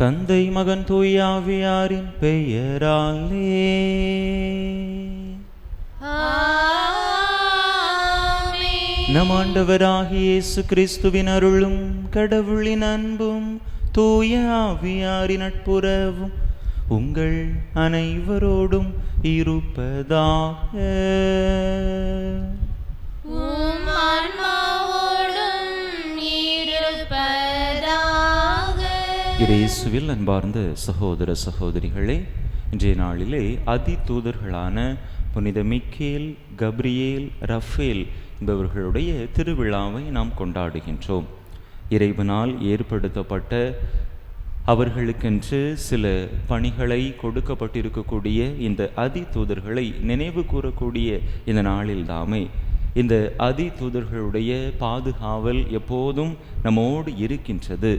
தந்தை மகன் தூய ஆவியாரின் பெயராலே. நம் ஆண்டவராகிய இயேசு கிறிஸ்துவின் அருளும் கடவுளின் அன்பும் தூய ஆவியாரின் நட்புறவும் உங்கள் அனைவரோடும் இருப்பதாக. இயேசுவில் அன்பார்ந்த சகோதர சகோதரிகளே, இன்றைய நாளிலே அதி தூதர்களான புனித மிக்கேல், கப்ரியேல், ரஃபேல் என்பவர்களுடைய திருவிழாவை நாம் கொண்டாடுகின்றோம். இறைவனால் ஏற்படுத்தப்பட்ட அவர்களுக்கென்று சில பணிகளை கொடுக்கப்பட்டிருக்கக்கூடிய இந்த அதி தூதர்களை நினைவு கூறக்கூடிய இந்த நாளில்தாமே இந்த அதி தூதர்களுடைய பாதுகாவல் எப்போதும் நம்மோடு இருக்கின்றது,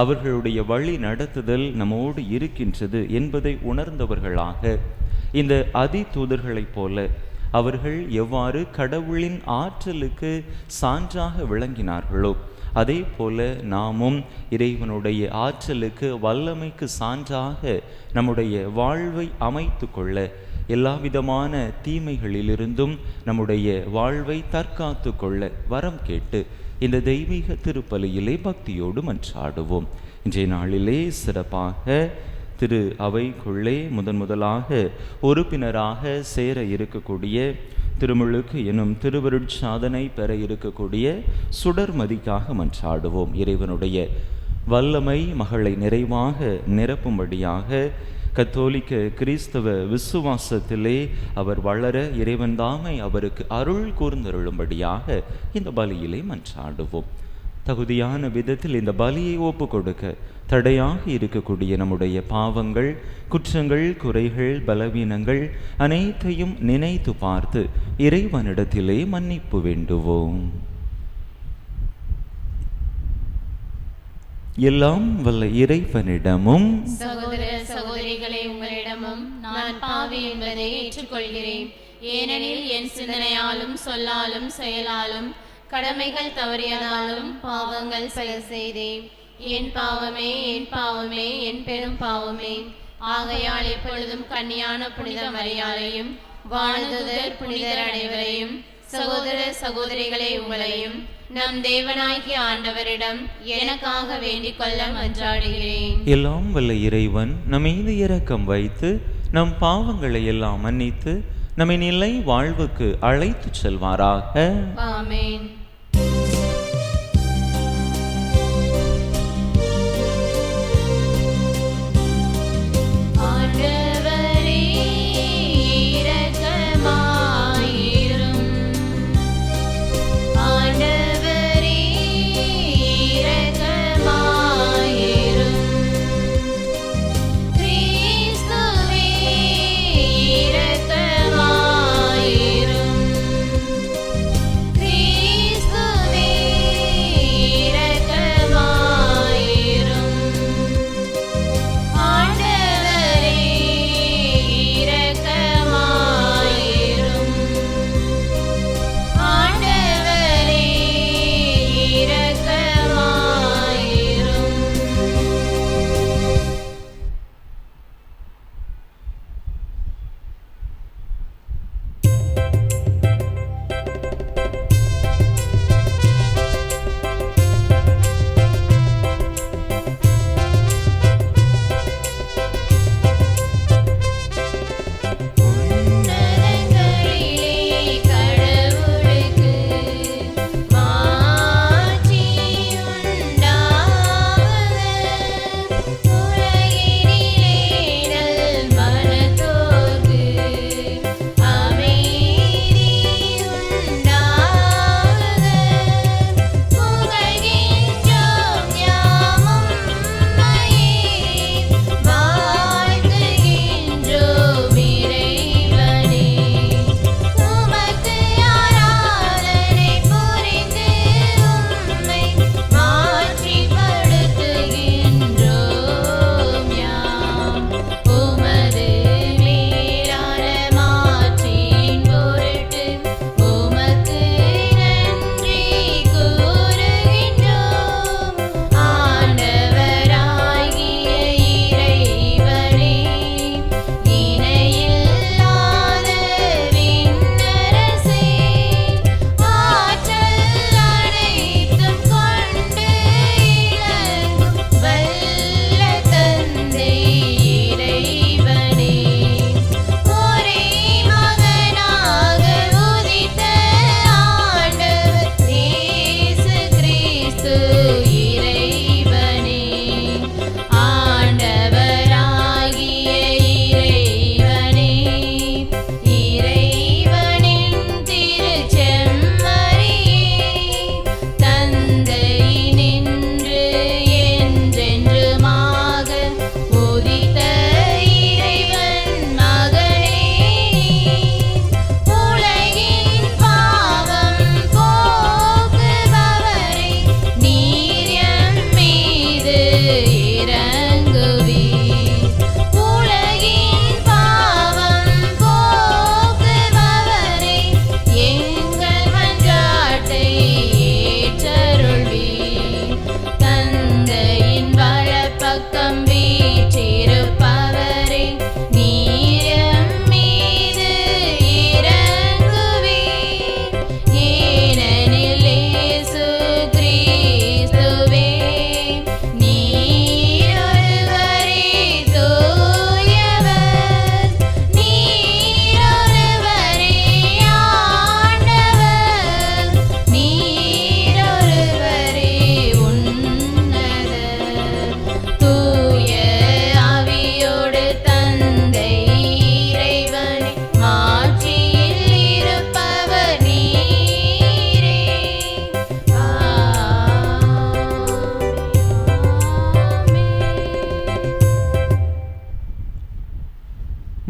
அவர்களுடைய வழி நடத்துதல் நம்மோடு இருக்கின்றது என்பதை உணர்ந்தவர்களாக இந்த அதி தூதர்களைப் போல அவர்கள் எவ்வாறு கடவுளின் ஆற்றலுக்கு சான்றாக விளங்கினார்களோ அதே போல நாமும் இறைவனுடைய ஆற்றலுக்கு வல்லமைக்கு சான்றாக நம்முடைய வாழ்வை அமைத்து கொள்ள, எல்லா விதமான தீமைகளிலிருந்தும் நம்முடைய வாழ்வை தற்காத்து கொள்ள வரம் கேட்டு இந்த தெய்வீக திருப்பலியிலே பக்தியோடு மன்றாடுவோம். இன்றைய நாளிலே சிறப்பாக திரு அவைக்குள்ளே முதலாக உறுப்பினராக சேர இருக்கக்கூடிய, திருமுழுக்கு எனும் திருவருட்சாதனை பெற இருக்கக்கூடிய சுடர்மதிக்காக மன்றாடுவோம். இறைவனுடைய வல்லமை மகளை நிறைவாக நிரப்பும்படியாக கத்தோலிக்க கிறிஸ்தவ விசுவாசத்திலே அவர் வளர இறைவன் தாமை அவருக்கு அருள் கூர்ந்தருளும்படியாக இந்த பலியிலே மன்றாடுவோம். தகுதியான விதத்தில் இந்த பலியை ஒப்பு கொடுக்க தடையாக இருக்கக்கூடிய நம்முடைய பாவங்கள், குற்றங்கள், குறைகள், பலவீனங்கள் அனைத்தையும் நினைத்து பார்த்து இறைவனிடத்திலே மன்னிப்பு வேண்டுவோம். எல்லாம் வல்ல இறைவனிடமும் சகோதர சகோதரிகளே உங்களிடமும் நான் பாவி என்பதை ஏற்றுக்கொள்கிறேன். ஏனெனில் என் சிந்தனையாலும் சொல்லாலும் செயலாலும் கடமைகள் தவறியதாலும் பாவங்கள் பல செய்தேன். என் பாவமே, என் பாவமே, என் பெரும் பாவமே. ஆகையால் எப்பொழுதும் கன்னியான புனித மரியாதையும் வானதூதர் புனிதர் அனைவரையும், சகோதர சகோதரிகளே உங்களையும் நம் தேவனாகிய ஆண்டவரிடம் எனக்காக வேண்டிக் கொள்ள மன்றாடுகிறேன். எல்லாம் வல்ல இறைவன் நம் மீது இரக்கம் வைத்து நம் பாவங்களை எல்லாம் மன்னித்து நம்மை நிலை வாழ்வுக்கு அழைத்து செல்வாராக. ஆமென். Please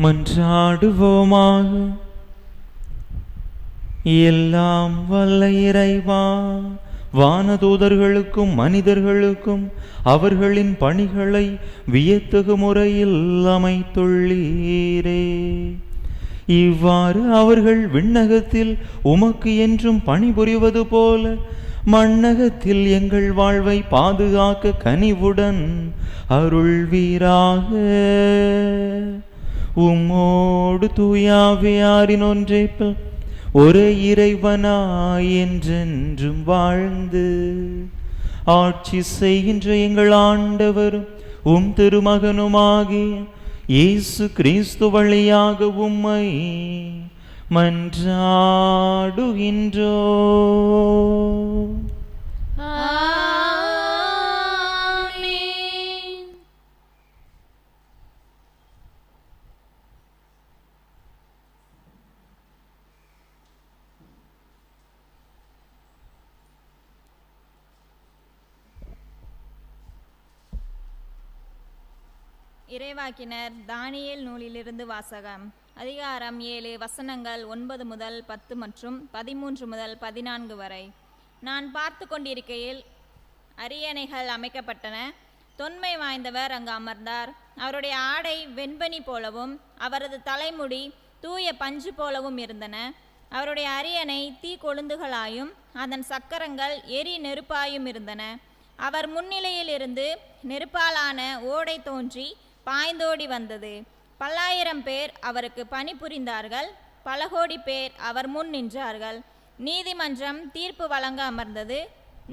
மன்றாடுவோமாக. எல்லாம் வல்ல இறைவா, வானதூதர்களுக்கும் மனிதர்களுக்கும் அவர்களின் பணிகளை வியத்தகு முறையில் அமைத்துள்ளீரே. இவ்வாறு அவர்கள் விண்ணகத்தில் உமக்கு என்றும் பணிபுரிவது போல மண்ணகத்தில் எங்கள் வாழ்வை பாதுகாக்க கனிவுடன் அருள்வீராக. உம்மோடு தூயாவியாரின் ஒன்றைப்பில் ஒரே இறைவனாய் என்றென்றும் வாழ்ந்து ஆட்சி செய்கின்ற எங்கள் ஆண்டவரும் உம் திருமகனுமாகிய இயேசு கிறிஸ்து வழியாக உம்மை மன்றாடுகின்றோம். இறைவாக்கினர் தானியேல் நூலிலிருந்து வாசகம். அதிகாரம் 7, வசனங்கள் 9 முதல் 10 மற்றும் 13 முதல் 14 வரை. நான் பார்த்து கொண்டிருக்கையில் அரியணைகள் அமைக்கப்பட்டன. தொன்மை வாய்ந்தவர் அங்கு அமர்ந்தார். அவருடைய ஆடை வெண்பனி போலவும் அவரது தலைமுடி தூய பஞ்சு போலவும் இருந்தன. அவருடைய அரியணை தீ கொழுந்துகளாயும் அதன் சக்கரங்கள் எரி நெருப்பாயும் இருந்தன. அவர் முன்னிலையில் இருந்து நெருப்பாலான ஓடை தோன்றி பாய்ந்தோடி வந்தது. 10,000 பேர் அவருக்கு பணிபுரிந்தார்கள். பல கோடி பேர் அவர் முன் நின்றார்கள். நீதிமன்றம் தீர்ப்பு வழங்க அமர்ந்தது.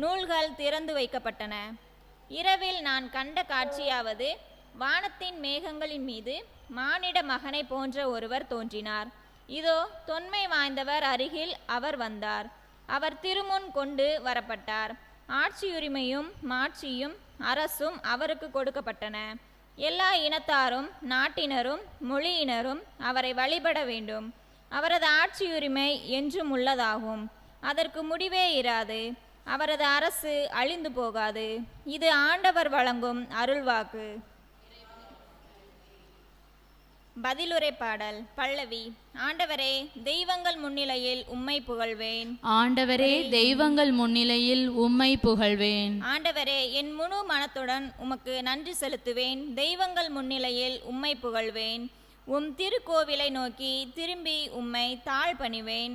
நூல்கள் திறந்து வைக்கப்பட்டன. இரவில் நான் கண்ட காட்சியாவது, வானத்தின் மேகங்களின் மீது மானிட மகனை போன்ற ஒருவர் தோன்றினார். இதோ தொன்மை வாய்ந்தவர் அருகில் அவர் வந்தார். அவர் திருமுன் கொண்டு வரப்பட்டார். ஆட்சியுரிமையும் மாட்சியும் அரசும் அவருக்கு கொடுக்கப்பட்டன. எல்லா இனத்தாரும் நாட்டினரும் மொழியினரும் அவரை வழிபட வேண்டும். அவரது ஆட்சியுரிமை என்றும் உள்ளதாகும். அதற்கு முடிவே இராது. அவரது அரசு அழிந்து போகாது. இது ஆண்டவர் வழங்கும் அருள்வாக்கு. பதிலுரை பாடல். பல்லவி. ஆண்டவரே, தெய்வங்கள் முன்னிலையில் உம்மை புகழ்வேன். ஆண்டவரே, தெய்வங்கள் முன்னிலையில் உம்மை புகழ்வேன். ஆண்டவரே, என் முழு மனத்துடன் உமக்கு நன்றி செலுத்துவேன். தெய்வங்கள் முன்னிலையில் உம்மை புகழ்வேன். உம் திருக்கோவிலை நோக்கி திரும்பி உம்மை தாழ்பணிவேன்.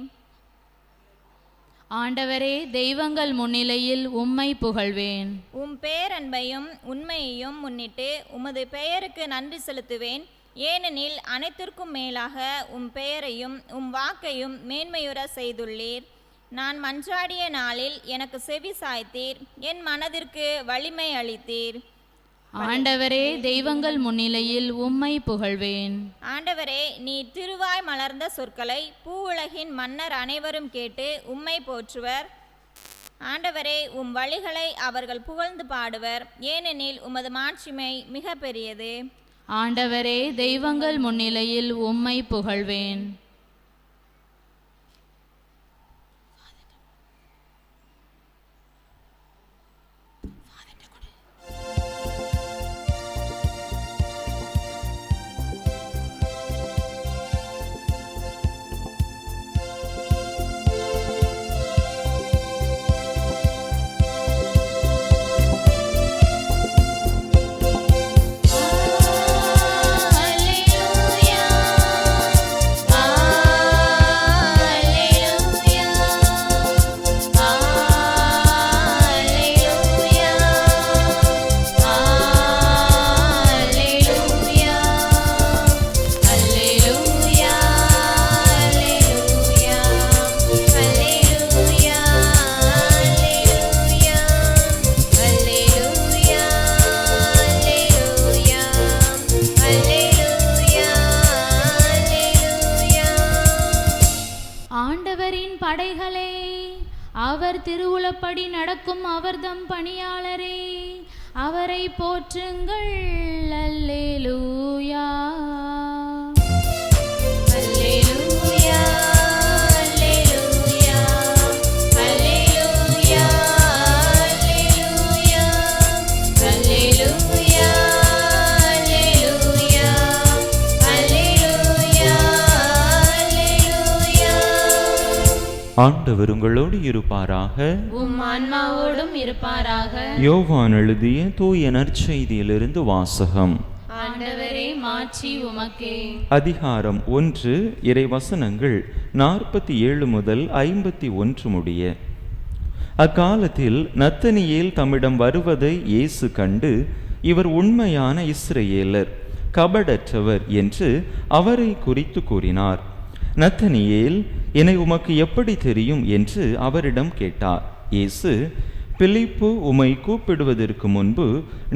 ஆண்டவரே, தெய்வங்கள் முன்னிலையில் உம்மை புகழ்வேன். உம் பேரன்பையும் உண்மையையும் முன்னிட்டு உமது பெயருக்கு நன்றி செலுத்துவேன். ஏனெனில் அனைத்திற்கும் மேலாக உம் பெயரையும் உம் வாக்கையும் மேன்மையுற செய்துள்ளீர். நான் மன்றாடிய நாளில் எனக்கு செவி சாய்த்தீர். என் மனதிற்கு வலிமை அளித்தீர். ஆண்டவரே, தெய்வங்கள் முன்னிலையில் உம்மை புகழ்வேன். ஆண்டவரே, நீ திருவாய் மலர்ந்த சொற்களை பூவுலகின் மன்னர் அனைவரும் கேட்டு உம்மை போற்றுவர். ஆண்டவரே, உம் வழிகளை அவர்கள் புகழ்ந்து பாடுவர். ஏனெனில் உமது மாட்சிமை மிக பெரியது. ஆண்டவரே, தெய்வங்கள் முன்னிலையில் உம்மை புகழ்வேன். படைகளே, அவர் திருவுளப்படி நடக்கும் அவர்தம் பணியாளரே, அவரை போற்றுங்கள். அல்லேலூயா. அல்லேலூயா, அல்லேலூயா, அல்லேலூயா, அல்லேலூயா, அல்லேலூயா, அல்லேலூயா, அல்லேலூயா. ஆண்டவர் உங்களோடு இருப்பாராக. உம் ஆன்மாவோடும் இருப்பாராக. யோவான் எழுதிய தூய நற்செய்தியிலிருந்து வாசகம். ஆண்டவரே, மாட்சி உமக்கே. அதிகாரம் 1, இறைவசனங்கள் 47 முதல் 51 முடிய. அக்காலத்தில் நத்தனியேல் தம்மிடம் வருவதை இயேசு கண்டு, இவர் உண்மையான இஸ்ரவேலர், கபடற்றவர் என்று அவரை குறித்து கூறினார். நத்தனியேல், என்னை உமக்கு எப்படி தெரியும் என்று அவரிடம் கேட்டார். இயேசு, பிலிப்பு உம்மை கூப்பிடுவதற்கு முன்பு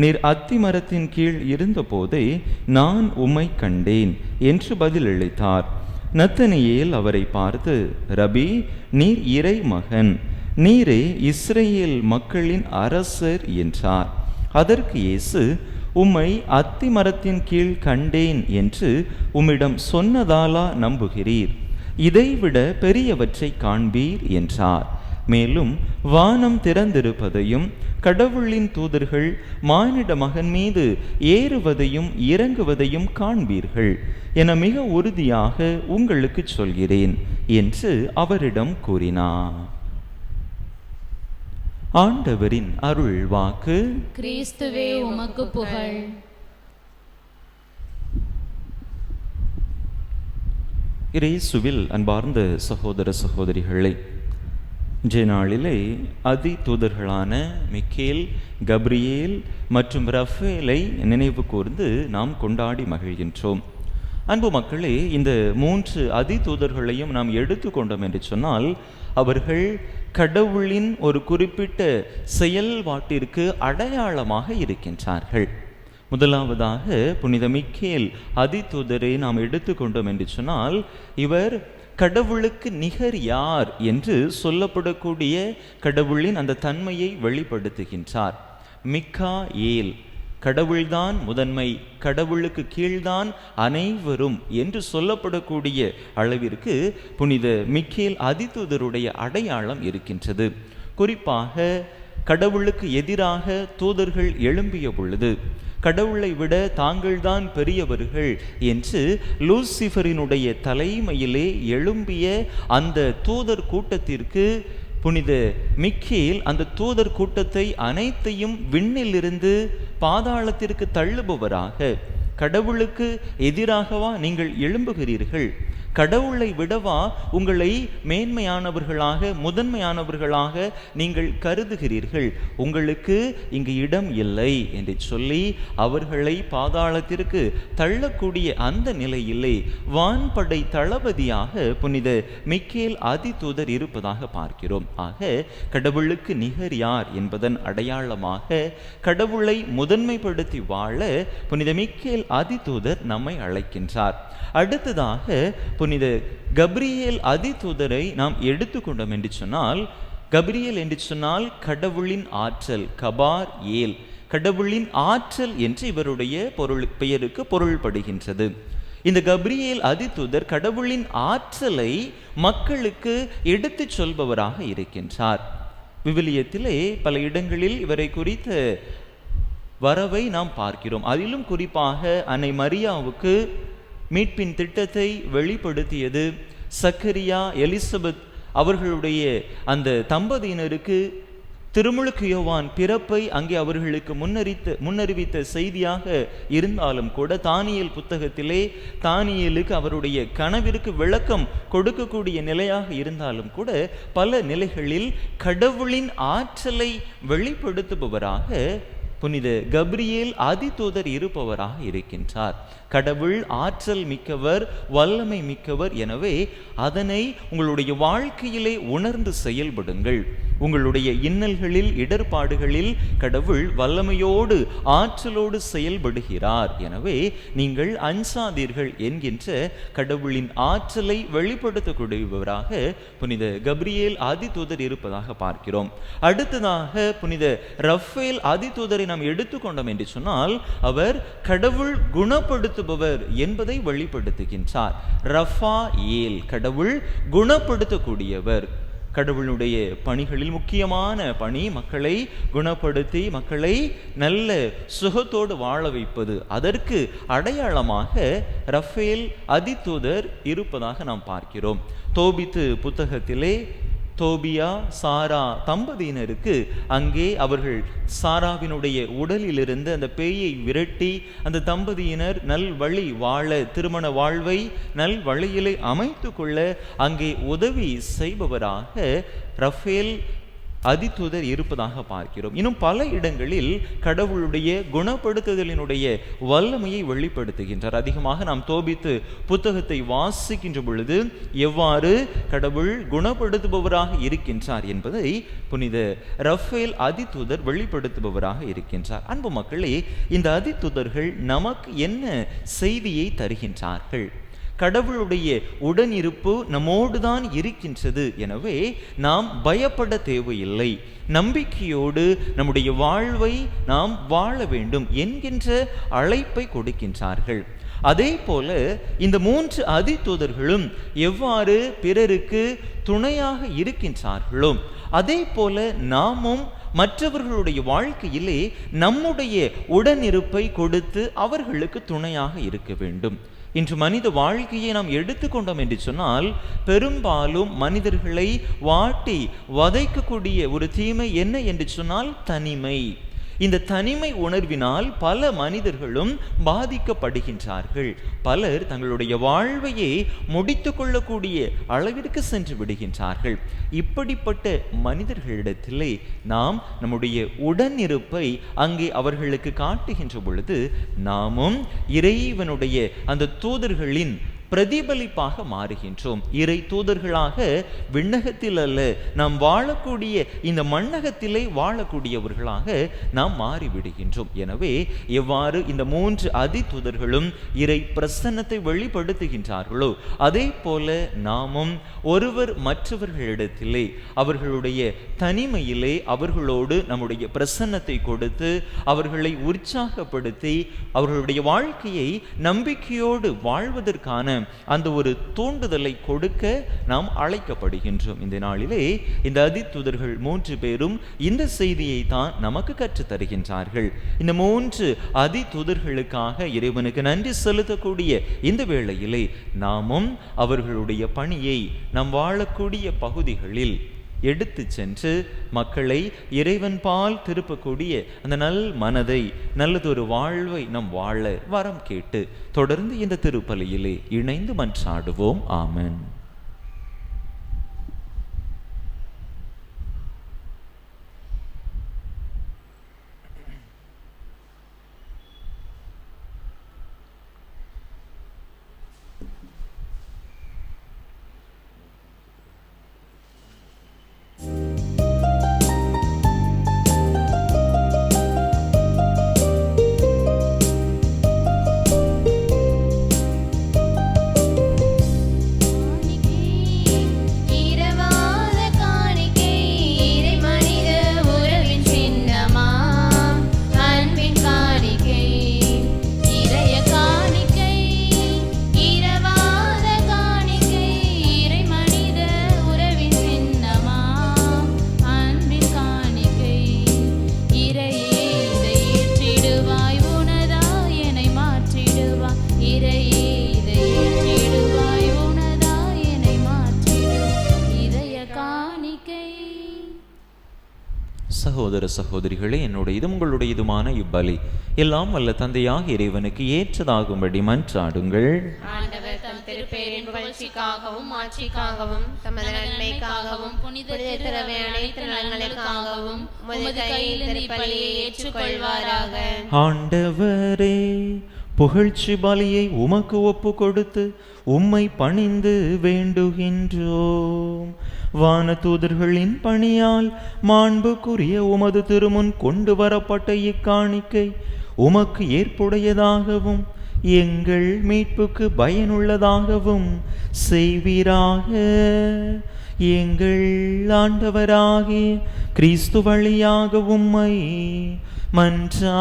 நீர் அத்திமரத்தின் கீழ் இருந்தபோதே நான் உம்மை கண்டேன் என்று பதிலளித்தார். நத்தனியேல் அவரை பார்த்து, ரபி, நீர் இறை மகன், நீரே இஸ்ரேல் மக்களின் அரசர் என்றார். அதற்கு இயேசு, உம்மை அத்திமரத்தின் கீழ் கண்டேன் என்று உம்மிடம் சொன்னதாலா நம்புகிறீர்? இதைவிட பெரியவற்றை காண்பீர் என்றார். மேலும் வானம் திறந்திருப்பதையும் கடவுளின் தூதர்கள் மானிட மகன் மீது ஏறுவதையும் இறங்குவதையும் காண்பீர்கள் என மிக உறுதியாக உங்களுக்கு சொல்கிறேன் என்று அவரிடம் கூறினார். ஆண்டவரின் அருள் வாக்கு. கிறிஸ்துவே, உமக்கு புகழ். இயேசுவில் அன்பார்ந்த சகோதர சகோதரிகளே, இன்றைய நாளிலே அதி தூதர்களான மிக்கேல், கப்ரியேல் மற்றும் ரஃபேலை நினைவு கூர்ந்து நாம் கொண்டாடி மகிழ்கின்றோம். அன்பு மக்களே, இந்த 3 அதி தூதர்களையும் நாம் எடுத்துக்கொண்டோம் என்று சொன்னால், அவர்கள் கடவுளின் ஒரு குறிப்பிட்ட செயல்பாட்டிற்கு அடையாளமாக இருக்கின்றார்கள். முதலாவதாக புனித மிக்கேல் அதி தூதரை நாம் எடுத்துக்கொண்டோம் என்று சொன்னால், இவர் கடவுளுக்கு நிகர் யார் என்று சொல்லப்படக்கூடிய கடவுளின் அந்த தன்மையை வெளிப்படுத்துகின்றார். மிக்காயேல், கடவுள்தான் முதன்மை, கடவுளுக்கு கீழ்தான் அனைவரும் என்று சொல்லப்படக்கூடிய அளவிற்கு புனித மிக்கேல் அதிதூதருடைய அடையாளம் இருக்கின்றது. குறிப்பாக கடவுளுக்கு எதிராக தூதர்கள் எழும்பிய பொழுது, கடவுளை விட தாங்கள்தான் பெரியவர்கள் என்று லூசிஃபரினுடைய தலைமையிலே எழும்பிய அந்த தூதர் கூட்டத்திற்கு புனித மிக்கேல் அந்த தூதர் கூட்டத்தை அனைத்தையும் விண்ணிலிருந்து பாதாளத்திற்கு தள்ளுபவராக, கடவுளுக்கு எதிராகவா நீங்கள் எழும்புகிறீர்கள், கடவுளை விடவா உங்களை மேன்மையானவர்களாக முதன்மையானவர்களாக நீங்கள் கருதுகிறீர்கள், உங்களுக்கு இங்கு இடம் இல்லை என்று சொல்லி அவர்களை பாதாளத்திற்கு தள்ளக்கூடிய அந்த நிலையிலே வான்படை தளபதியாக புனித மிக்கேல் அதிதூதர் இருப்பதாக பார்க்கிறோம். ஆக கடவுளுக்கு நிகர் யார் என்பதன் அடையாளமாக கடவுளை முதன்மைப்படுத்தி வாழ புனித மிக்கேல் அதிதூதர் நம்மை அழைக்கின்றார். அடுத்ததாக புனித கப்ரியேல் அதிதூதரை நாம் எடுத்துக்கொண்டோம் என்று சொன்னால், கப்ரியேல் என்று சொன்னால் கடவுளின் ஆற்றல், கபார் ஏல், கடவுளின் ஆற்றல் என்று இவருடைய பெயருக்கு பொருள்படுகின்றது. இந்த கப்ரியேல் அதிதூதர் கடவுளின் ஆற்றலை மக்களுக்கு எடுத்து சொல்பவராக இருக்கின்றார். விவிலியத்திலே பல இடங்களில் இவரை குறித்த வரவை நாம் பார்க்கிறோம். அதிலும் குறிப்பாக அன்னை மரியாவுக்கு மீட்பின் திட்டத்தை வெளிப்படுத்தியது, சக்கரியா எலிசபெத் அவர்களுடைய அந்த தம்பதியினருக்கு திருமுழுக்கு யோவான் பிறப்பை அங்கே அவர்களுக்கு முன்னறிவித்த செய்தியாக இருந்தாலும் கூட, தானியேல் புத்தகத்திலே தானியேலுக்கு அவருடைய கனவிற்கு விளக்கம் கொடுக்கக்கூடிய நிலையாக இருந்தாலும் கூட, பல நிலைகளில் கடவுளின் ஆற்றலை வெளிப்படுத்துபவராக புனித கப்ரியேல் அதிதூதர் இருப்பவராக இருக்கின்றார். கடவுள் ஆற்றல் மிக்கவர், வல்லமை மிக்கவர். எனவே அதனை உங்களுடைய வாழ்க்கையிலே உணர்ந்து செயல்படுங்கள். உங்களுடைய இன்னல்களில் இடர்பாடுகளில் கடவுள் வல்லமையோடு ஆற்றலோடு செயல்படுகிறார். எனவே நீங்கள் அஞ்சாதீர்கள் என்கின்ற கடவுளின் ஆற்றலை வெளிப்படுத்தக்கூடியவராக புனித கப்ரியேல் அதிதூதர் இருப்பதாக பார்க்கிறோம். அடுத்ததாக புனித ரஃபேல் அதிதூதரை நாம் எடுத்துக்கொண்டோம் என்று சொன்னால், அவர் கடவுள் குணப்படுத்துபவர் என்பதை வெளிப்படுத்துகின்றார். ரஃபாயேல், கடவுள் குணப்படுத்தக்கூடியவர். கடவுளுடைய பணிகளில் முக்கியமான பணி மக்களை குணப்படுத்தி மக்களை நல்ல சுகத்தோடு வாழ வைப்பது. அதற்கு அடையாளமாக ரஃபேல் அதிதூதர் இருப்பதாக நாம் பார்க்கிறோம். தோபித்து புத்தகத்திலே தோபியா சாரா தம்பதியினருக்கு அங்கே அவர்கள் சாராவினுடைய உடலிலிருந்து அந்த பேயை விரட்டி அந்த தம்பதியினர் நல் வழி வாழ, திருமண வாழ்வை நல் வழியிலே அமைத்து கொள்ள அங்கே உதவி செய்பவராக ரஃபேல் அதிதூதர் இருப்பதாக பார்க்கிறோம். இன்னும் பல இடங்களில் கடவுளுடைய குணப்படுத்துதலினுடைய வல்லமையை வெளிப்படுத்துகின்றார். அதிகமாக நாம் தோபித்து புத்தகத்தை வாசிக்கின்ற பொழுது எவ்வாறு கடவுள் குணப்படுத்துபவராக இருக்கின்றார் என்பதை புனித ரஃபேல் அதிதூதர் வெளிப்படுத்துபவராக இருக்கின்றார். அன்பு மக்களே, இந்த அதிதூதர்கள் நமக்கு என்ன செய்தியை தருகின்றார்கள்? கடவுளுடைய உடனிருப்பு நம்மோடுதான் இருக்கின்றது. எனவே நாம் பயப்பட தேவையில்லை. நம்பிக்கையோடு நம்முடைய வாழ்வை நாம் வாழ வேண்டும் என்கின்ற அழைப்பை கொடுக்கின்றார்கள். அதே போல இந்த 3 அதிதூதர்களும் எவ்வாறு பிறருக்கு துணையாக இருக்கின்றார்களோ அதே போல நாமும் மற்றவர்களுடைய வாழ்க்கையிலே நம்முடைய உடனிருப்பை கொடுத்து அவர்களுக்கு துணையாக இருக்க வேண்டும். இன்று மனித வாழ்க்கையை நாம் எடுத்துக்கொண்டோம் என்று சொன்னால் பெரும்பாலும் மனிதர்களை வாட்டி வதைக்கக்கூடிய ஒரு தீமை என்ன என்று சொன்னால் தனிமை. இந்த தனிமை உணர்வினால் பல மனிதர்களும் பாதிக்கப்படுகின்றார்கள். பலர் தங்களுடைய வாழ்வையே முடித்து கொள்ளக்கூடிய அளவிற்கு சென்று விடுகின்றார்கள். இப்படிப்பட்ட மனிதர்களிடத்திலே நாம் நம்முடைய உடனிருப்பை அங்கே அவர்களுக்கு காட்டுகின்ற பொழுது நாமும் இறைவனுடைய அந்த தூதர்களின் பிரதிபலிப்பாக மாறுகின்றோம். இறை தூதர்களாக விண்ணகத்தில் அல்ல, நாம் வாழக்கூடிய இந்த மண்ணகத்திலே வாழக்கூடியவர்களாக நாம் மாறிவிடுகின்றோம். எனவே எவ்வாறு இந்த 3 அதிதூதர்களும் இறை பிரசன்னத்தை வெளிப்படுத்துகின்றார்களோ அதே போல நாமும் ஒருவர் மற்றவர்களிடத்திலே அவர்களுடைய தனிமையிலே அவர்களோடு நம்முடைய பிரசன்னத்தை கொடுத்து அவர்களை உற்சாகப்படுத்தி அவர்களுடைய வாழ்க்கையை நம்பிக்கையோடு வாழ்வதற்கான அந்த ஒரு தூண்டுதலை கொடுக்க நாம் அழைக்கப்படுகின்றோம். இந்த நாளிலே இந்த அதிதூதர்கள் 3 பேரும் இந்த செய்தியை தான் நமக்கு கற்றுத் தருகின்றார்கள். இந்த 3 அதிதூதர்களுக்காக இறைவனுக்கு நன்றி செலுத்தக்கூடிய இந்த வேளையிலே நாமும் அவர்களுடைய பணியை நாம் வாழக்கூடிய பகுதிகளில் எடுத்து சென்று மக்களை இறைவன் பால் திருப்பக்கூடிய அந்த நல் மனதை, நல்லதொரு வாழ்வை நம் வாழ வரம் கேட்டு தொடர்ந்து இந்த திருப்பலியிலே இணைந்து மன்றாடுவோம். ஆமென். சகோதர சகோதரிகளே, என்னுடைய உங்களுடைய இதுமான இப்பலி எல்லாம் வல்ல தந்தையாக இறைவனுக்கு ஏற்றதாகும்படி மன்றாடுங்கள். ஆண்டவர் தம் திருப்பெயரின் புகழ்ச்சிக்காகவும் ஆட்சிக்காகவும் தமது நன்மைக்காகவும் புனித திரு அனைத்து நலன்களுக்காகவும் உமது கையில் பலியை ஏற்றுக்கொள்வாராக. ஆண்டவரே, புகழ்ச்சி பலியை உமக்கு ஒப்பு கொடுத்து உம்மை பணிந்து வேண்டுகின்றோம். வானதூதர்களின் பணியால் மாண்புக்குரிய உமது திருமுன் கொண்டு வரப்பட்ட இக்காணிக்கை உமக்கு ஏற்புடையதாகவும் எங்கள் மீட்புக்கு பயனுள்ளதாகவும் செய்வீராக. எங்கள் ஆண்டவராகிய கிறிஸ்து வழியாக உம்மை மன்றாடுகின்றோம்.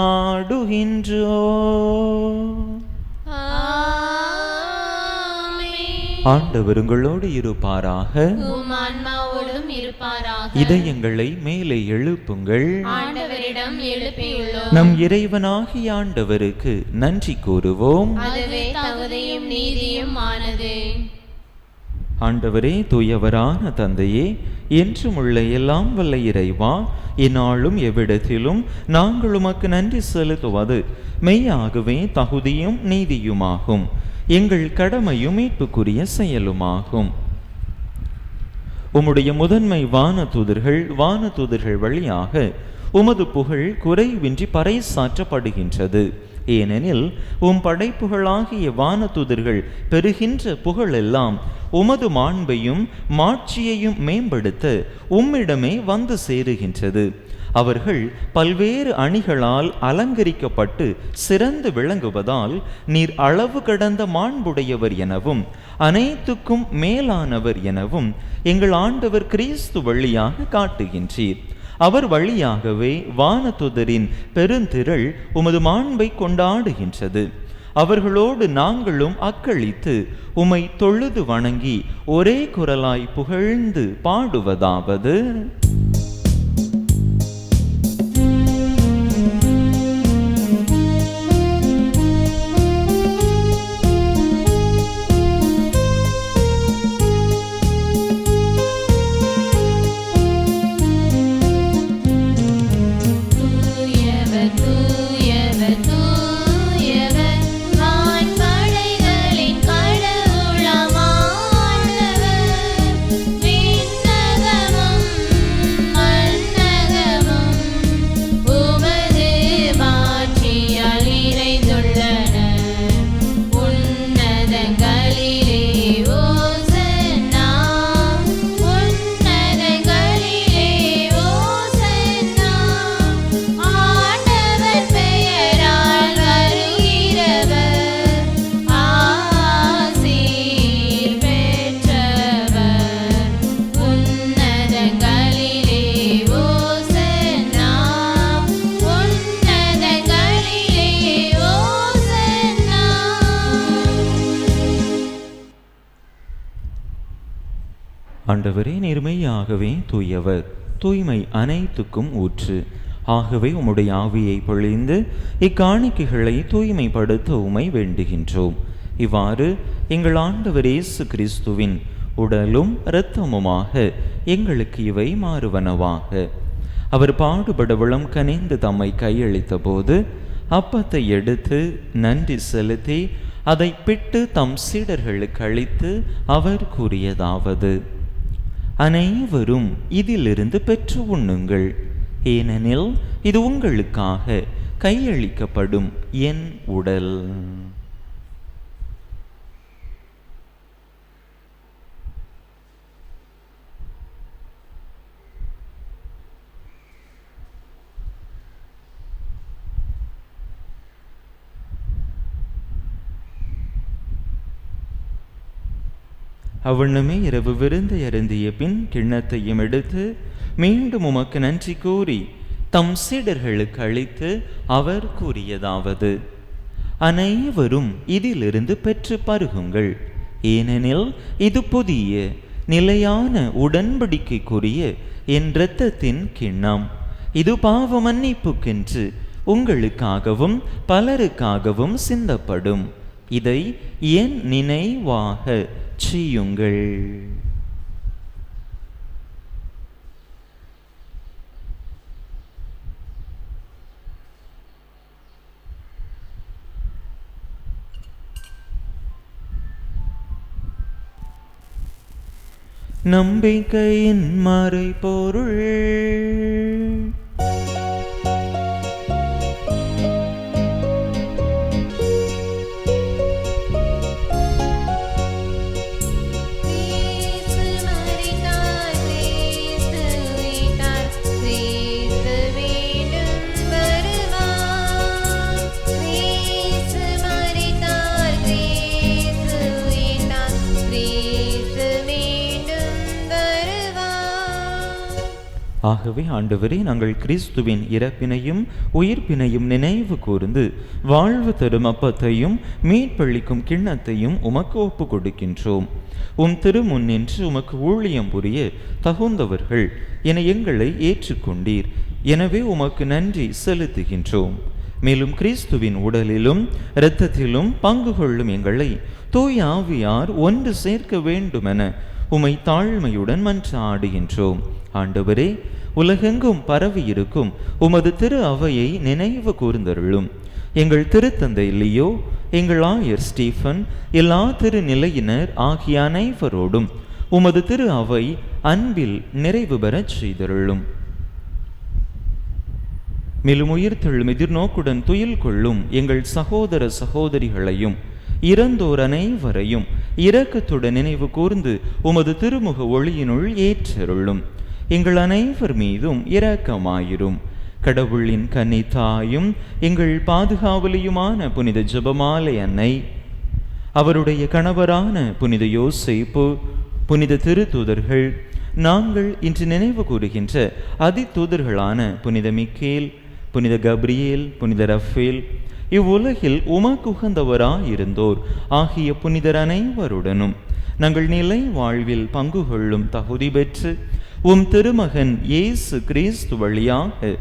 ஆண்டவர் உங்களோடு இருப்பாராக. இதயங்களை மேலே எழுப்புங்கள். ஆண்டவரிடம் எழுப்பியுள்ளோம். நம் இறைவனாகிய ஆண்டவருக்கு நன்றி கூறுவோம். அதுவே தகுதியும் நீதியும் ஆனது. ஆண்டவரே, தூயவரான தந்தையே, என்றும் உள்ள எல்லாம் வல்ல இறைவா, இந்நாளும் எவ்விடத்திலும் நாங்கள் உமக்கு நன்றி செலுத்துவது மெய்யாகவே தகுதியும் நீதியுமாகும். எங்கள் கடமையும் மீட்புக்குரிய செயலுமாகும். உம்முடைய முதன்மை வானதூதர்கள் வழியாக உமது புகழ் குறைவின்றி பறைசாற்றப்படுகின்றது. ஏனெனில் படைப்புகளாகிய வானதூதர்கள் பெறுகின்ற புகழெல்லாம் உமது மாண்பையும் மாட்சியையும் மேம்படுத்த உம்மிடமே வந்து சேருகின்றது. அவர்கள் பல்வேறு அணிகளால் அலங்கரிக்கப்பட்டு சிறந்து விளங்குவதால் நீர் அளவு கடந்த மாண்புடையவர் எனவும் அனைத்துக்கும் மேலானவர் எனவும் எங்கள் ஆண்டவர் கிறிஸ்து வழியாக காட்டுகின்றீர். அவர் வழியாகவே வானதூதரின் பெருந்திரள் உமது மாண்பை கொண்டாடுகின்றது. அவர்களோடு நாங்களும் அக்களித்து உம்மை தொழுது வணங்கி ஒரே குரலாய் புகழ்ந்து பாடுவதாவது: ஆண்டவரே, நேர்மையாகவே தூயவர், தூய்மை அனைத்துக்கும் ஊற்று. ஆகவே உம்முடைய ஆவியை பொழிந்து இக்காணிக்கைகளை தூய்மைப்படுத்த உம்மை வேண்டுகின்றோம். இவ்வாறு எங்கள் ஆண்டவர் இயேசு கிறிஸ்துவின் உடலும் இரத்தமுமாக எங்களுக்கு இவை மாறுவனவாக. அவர் பாடுபட விளம் கனிந்து தம்மை கையளித்த போது அப்பத்தை எடுத்து நன்றி செலுத்தி அதை பிட்டு தம் சீடர்களுக்கு அளித்து அவர் கூறியதாவது: அனைவரும் இதிலிருந்து பெற்று உண்ணுங்கள். ஏனெனில் இது உங்களுக்காக கையளிக்கப்படும் என் உடல். அவ்வண்ணமே இரவு விருந்தை அருந்திய பின் கிண்ணத்தையும் எடுத்து மீண்டும் உமக்கு நன்றி கூறி தம் சீடர்களுக்கு அளித்து அவர் கூறியதாவது: அனைவரும் இதிலிருந்து பெற்று பருகுங்கள். ஏனெனில் இது புதிய நிலையான உடன்படிக்கைக்குரிய என் இரத்தத்தின் கிண்ணம். இது பாவ மன்னிப்புக்கென்று உங்களுக்காகவும் பலருக்காகவும் சிந்தப்படும். இதை என் நினைவாக செய்யுங்கள். நம்பிக்கையின் மறைபொருள். ஆகவே ஆண்டவரே, நாங்கள் கிறிஸ்துவின் இறப்பினையும் உயிர்ப்பினையும் நினைவு கூர்ந்து வாழ்வு தரும் அப்பத்தையும் மீட்பளிக்கும் கிண்ணத்தையும் உமக்கு ஒப்பு கொடுக்கின்றோம். திருமுன் நின்று உமக்கு ஊழியம் புரிய தகுந்தவர்கள் என எங்களை ஏற்றுக்கொண்டீர். எனவே உமக்கு நன்றி செலுத்துகின்றோம். மேலும் கிறிஸ்துவின் உடலிலும் இரத்தத்திலும் பங்கு கொள்ளும் எங்களை தூய ஆவியார் ஒன்று சேர்க்க வேண்டுமென உமை தாழ்மையுடன் மன்றாடுகின்றோம். ஆண்டவரே, உலகெங்கும் பரவி இருக்கும் உமது திரு அவையை நினைவு கூர்ந்தருளும். எங்கள் திருத்தந்தை லியோ, எங்கள் ஆயர் ஸ்டீஃபன், எல்லா திருநிலையினர் ஆகிய அனைவரோடும் உமது திரு அவை அன்பில் நிறைவு பெறச் செய்தருளும். மேலும் உயிர்த்தெழும் எதிர்நோக்குடன் துயில் கொள்ளும் எங்கள் சகோதர சகோதரிகளையும் இறந்தோர் அனைவரையும் இரக்கத்துடன் நினைவு கூர்ந்து உமது திருமுக ஒளியினுள் ஏற்றருளும். எங்கள் அனைவர் மீதும் இரக்கமாயிரும். கடவுளின் கன்னி தாயும் எங்கள் பாதுகாவலியுமான புனித ஜெபமாலை அன்னை, அவருடைய கணவரான புனித யோசேப்பு, புனித திருத்தூதர்கள், நாங்கள் இன்று நினைவு கூறுகின்ற அதிதூதர்களான புனித மிக்கேல், புனித கப்ரியேல், புனித ரஃபேல், இவ்வுலகில் உமக்கு உகந்தவராயிருந்தோர் ஆகிய புனிதர் அனைவருடனும் நாங்கள் நிலை வாழ்வில் பங்கு கொள்ளும் தகுதி பெற்று உம் திருமகன் இயேசு கிறிஸ்து வழியாக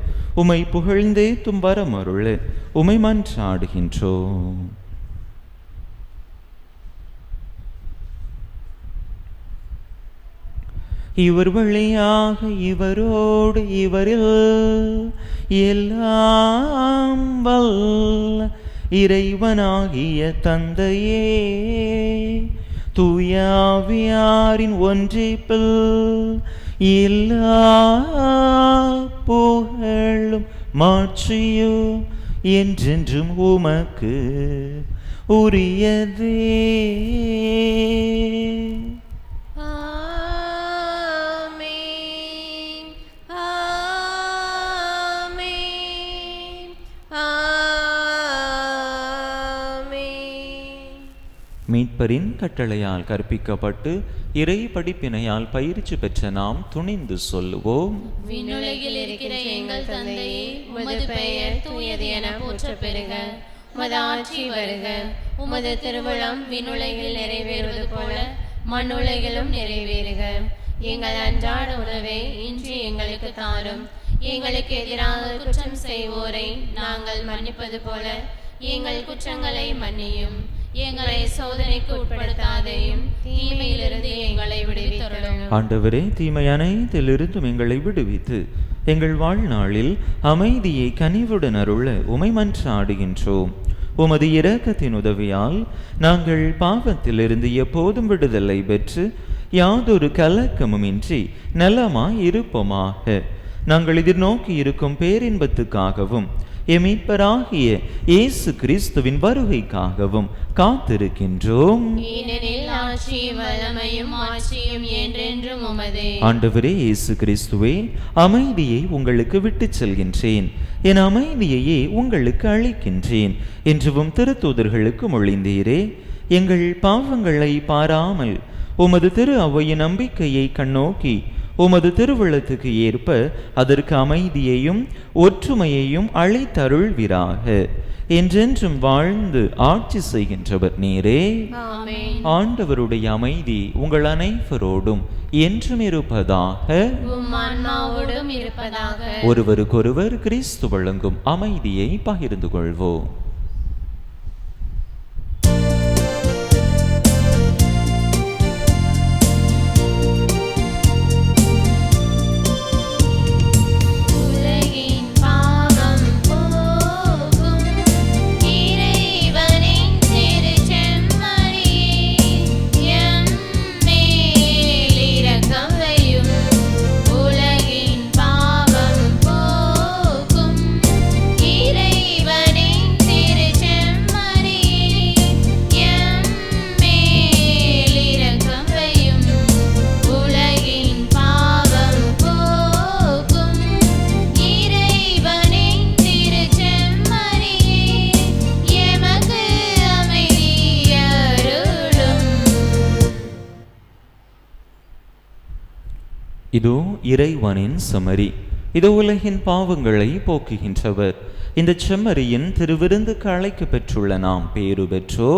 உமை புகழ்ந்தே தும்பரமருள உமை மன்றாடுகின்றோம். இவர் வழியாக இவரோடு இவரில் எல்லாம் வல்ல இறைவனாகிய தந்தையே, தூய ஆவியாரின் ஒன்றிப்பில் எல்லா புகழும் மாட்சியும் என்றென்றும் உமக்கு உரியதே. மீட்பரின் கட்டளையால் கற்பிக்கப்பட்டு இறை படிப்பினையால் பயிற்சி பெற்ற நாம் துணிந்து சொல்லுவோம். விண்ணுலகில் இருக்கிற எங்கள் தந்தையே, உமது பெயர் தூயது என போற்றப் பெறுக. உமது ஆட்சி வருக. உமது திருவுளம் விண்ணுலகில் நிறைவேறுவது போல மண்ணுலகிலும் நிறைவேறுக. எங்கள் அன்றாட உணவை இன்று எங்களுக்கு தாரும். எங்களுக்கு எதிராக குற்றம் செய்வோரை நாங்கள் மன்னிப்பது போல எங்கள் குற்றங்களை மன்னியும். எங்களை சோதனைக்கு உட்படுத்தாதையும் தீமையிலிருந்து எங்களை விடுவித்தருளும். ஆண்டவரே, தீமை அனைத்திலிருந்தும் எங்களை விடுவித்து எங்கள் வாழ்நாளில் அமைதியை கனிவுடன் அருள உமை மன்றாடுகின்றோம். உமது இரக்கத்தின் உதவியால் நாங்கள் பாவத்திலிருந்து எப்போதும் விடுதலை பெற்று யாதொரு கலக்கமுமின்றி நலமாய் இருப்போமாக. நாங்கள் எதிர்நோக்கி இருக்கும் பேரின்பத்துக்காகவும் மீட்பராகிய இயேசு கிறிஸ்துவின் வருகைக்காகவும் காத்திருக்கின்றோம். ஆண்டவரே இயேசு கிறிஸ்துவே, அமைதியை உங்களுக்கு விட்டுச் செல்கின்றேன், என் அமைதியையே உங்களுக்கு அளிக்கின்றேன் என்றும் திருத்தூதர்களுக்கு மொழிந்தீரே. எங்கள் பாவங்களை பாராமல் உமது திரு அவையின் நம்பிக்கையை கண்ணோக்கி உமது திருவுளத்துக்கு ஏற்ப அதற்கு அமைதியையும் ஒற்றுமையையும் அளித்தருள்வீராக. என்றென்றும் வாழ்ந்து ஆட்சி செய்கின்றவர் நீரே. ஆண்டவருடைய அமைதி உங்கள் அனைவரோடும் என்றும் இருப்பதாக. ஒருவருக்கொருவர் கிறிஸ்து வழங்கும் அமைதியை பகிர்ந்து கொள்வோம். இதோ இறைவனின் செம்மறி, இதோ உலகின் பாவங்களை போக்குகின்றவர். இந்த செம்மறியின் திருவிருந்துக்கு அழைக்க பெற்றுள்ள நாம் பேறு பெற்றோ.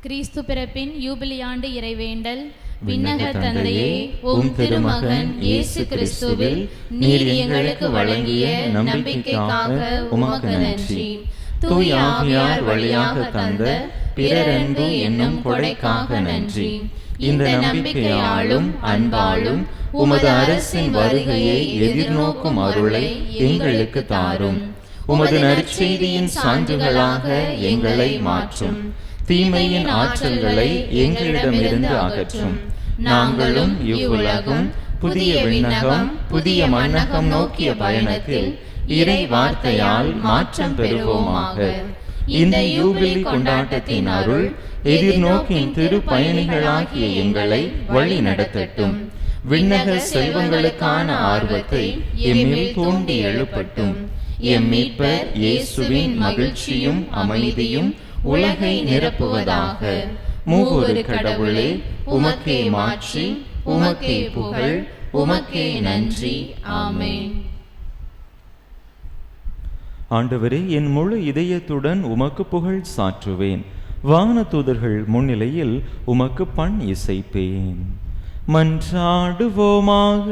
கிறிஸ்து பிறப்பின் யூபிலி ஆண்டு இறைவேண்டல். விண்ணக தந்தையே, உம் திருமகன் இயேசு கிறிஸ்துவில் நீர் எங்களுக்கு வழங்கிய நம்பிக்கைக்காக உமக்கு நன்றி. தூய ஆவியார் வழியாக தந்த பிறரன்பு என்னும் கொடைக்காக நன்றி. இந்த நம்பிக்கையாலும் அன்பாலும் உமது அரசின் வருகையை எதிர்நோக்கும் அருளை எங்களுக்கு தாரும். உமது நற்செய்தியின் சான்றுகளாக எங்களை மாற்றும். தீமையின் ஆற்றல்களை எங்களிடமிருந்து அகற்றும். நாங்களும் இவ்வுலகும் புதிய விண்ணகம் புதிய மண்ணகம் நோக்கிய பயணத்தில் இறை வார்த்தையால் மாற்றம் பெறுவோமாக. இந்த யூபிலி கொண்டாட்டத்தின் அருள் எதிர்நோக்கின் திரு பயணிகளாகிய எங்களை வழி நடத்தட்டும். விண்ணக செல்வங்களுக்கான ஆர்வத்தை எம்மில் தூண்டி எழுப்பட்டும். எம் மீட்பர் இயேசுவின் மகிழ்ச்சியும் அமைதியும் உலகை நிரப்புவதாக. மூவொரு கடவுளே, உமக்கே மாட்சி, உமக்கே புகழ், உமக்கே நன்றி. ஆமென். ஆண்டவரே, என் முழு இதயத்துடன் உமக்கு புகழ் சாற்றுவேன். வானதூதர்கள் முன்னிலையில் உமக்கு பண் இசைப்பேன். மன்றாடுவோமாக.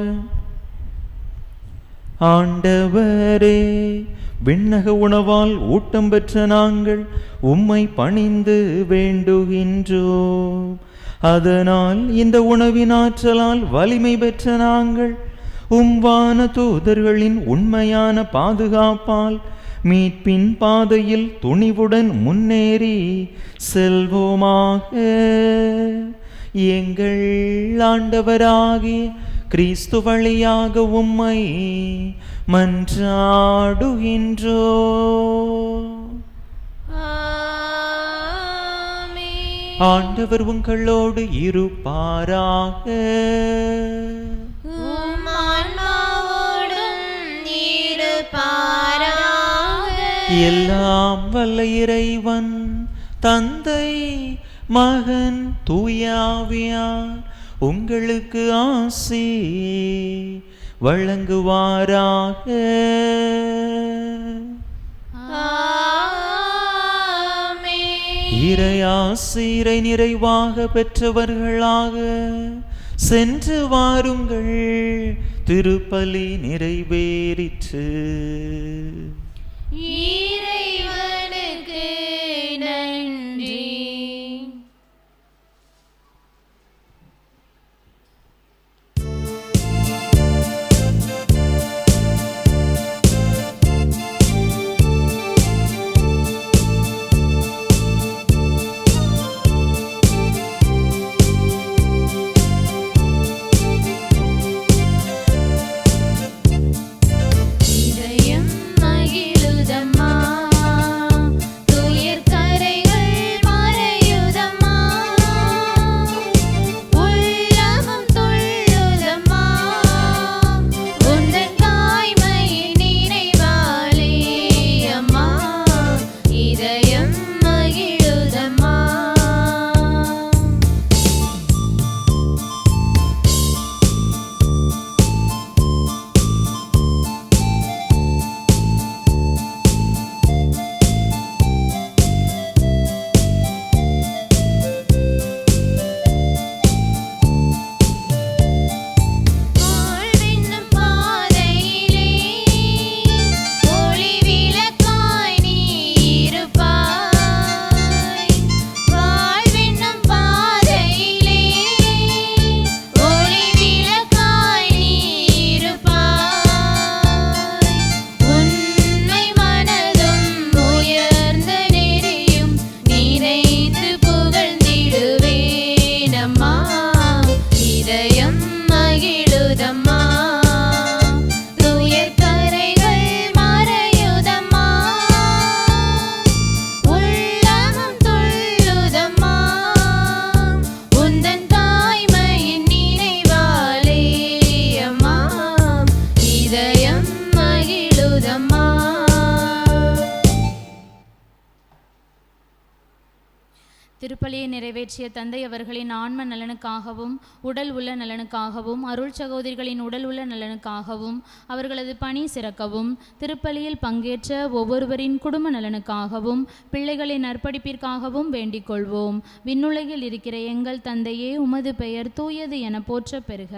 ஆண்டவரே, விண்ணக உணவால் ஊட்டம் பெற்ற நாங்கள் உம்மை பணிந்து வேண்டுகின்றோம். அதனால் இந்த உணவின் ஆற்றலால் வலிமை பெற்ற நாங்கள் வான தூதர்களின் உண்மையான பாதுகாப்பால் மீட்பின் பாதையில் துணிவுடன் முன்னேறி செல்வோமாக. எங்கள் ஆண்டவராகிய கிறிஸ்து வழியாக உம்மை மன்றாடுகின்றோம். ஆண்டவர் உங்களோடு இருப்பாராக. எல்லாம் வல்ல இறைவன் தந்தை மகன் தூய ஆவியார் உங்களுக்கு ஆசி வழங்குவாராக. இறையாசிரை நிறைவாக பெற்றவர்களாக சென்று வாருங்கள். திருப்பலி நிறைவேறிற்று. இறைவனுக்கு நன்றி. இதயம் மகிழுதம்மா, திருப்பலியை நிறைவேற்றிய தந்தை அவர்களின் ஆன்ம நலனுக்காகவும் உடல் உள்ள நலனுக்காகவும் அருள் சகோதரிகளின் உடல் உள்ள நலனுக்காகவும் அவர்களது பணி சிறக்கவும் திருப்பலியில் பங்கேற்ற ஒவ்வொருவரின் குடும்ப நலனுக்காகவும் பிள்ளைகளின் நற்படிப்பிற்காகவும் வேண்டிக் கொள்வோம். விண்ணுலகில் இருக்கிற எங்கள் தந்தையே, உமது பெயர் தூயது என போற்ற பெறுக.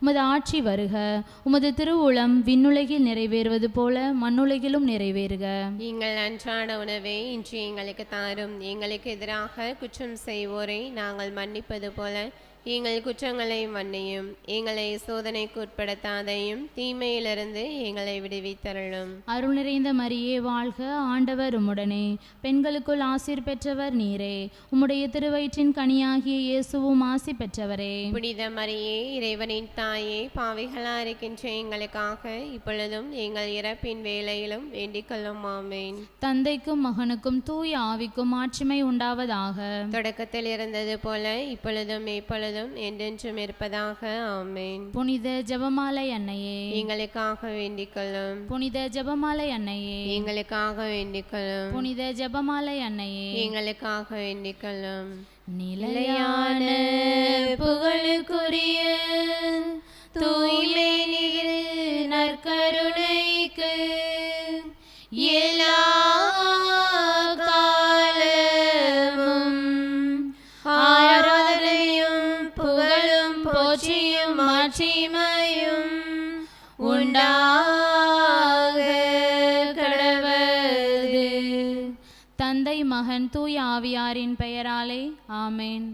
உமது ஆட்சி வருக. உமது திருவுளம் விண்ணுலகில் நிறைவேறுவது போல மண்ணுலகிலும் நிறைவேறுக. எங்கள் அன்றாட உணவை இன்று எங்களுக்கு தாரும். எங்களுக்கு எதிராக குற்றம் செய்வோரை நாங்கள் மன்னிப்பது போல எங்கள் குற்றங்களை மன்னியும். எங்களை சோதனைக்கு உட்படுத்தாதையும் தீமையிலிருந்து எங்களை விடுவித்தருளும். அருள் நிறைந்த மரியே வாழ்க, ஆண்டவர் உம்முடனே, பெண்களுக்குள் ஆசீர் பெற்றவர் நீரே. உம்முடைய திருவயிற்றின் கனியாகிய இயேசுவும் ஆசி பெற்றவரே. புனித மரியே, இறைவனின் தாயே, பாவிகளா இருக்கின்ற எங்களுக்காக இப்பொழுதும் எங்கள் இறப்பின் வேளையிலும் வேண்டிக் கொள்ளும். ஆமேன். தந்தைக்கும் மகனுக்கும் தூய ஆவிக்கும் ஆட்சிமை உண்டாவதாக. தொடக்கத்தில் இருந்தது போல இப்பொழுதும் எப்பொழுதும் என்றென்றும் இருப்பதாக. ஆமேன். புனித ஜெபமாலை அன்னையே, எங்களுக்காக வேண்டிக் கொள்ளும். புனித ஜெபமாலை அன்னையே, எங்களுக்காக வேண்டிக் கொள்ளும். புனித ஜெபமாலை அன்னையே, எங்களுக்காக வேண்டிக் கொள்ளும். நிலையான புகழுக்குரிய தூய்மை நிகழ் நற்கருணைக்கு எல்லா காலமும் ஆராதனையும் புகழும் போற்றியும் மாட்சிமையும் உண்டாக கடவது. தந்தை மகன் தூய ஆவியாரின் பெயராலே ஆமேன்.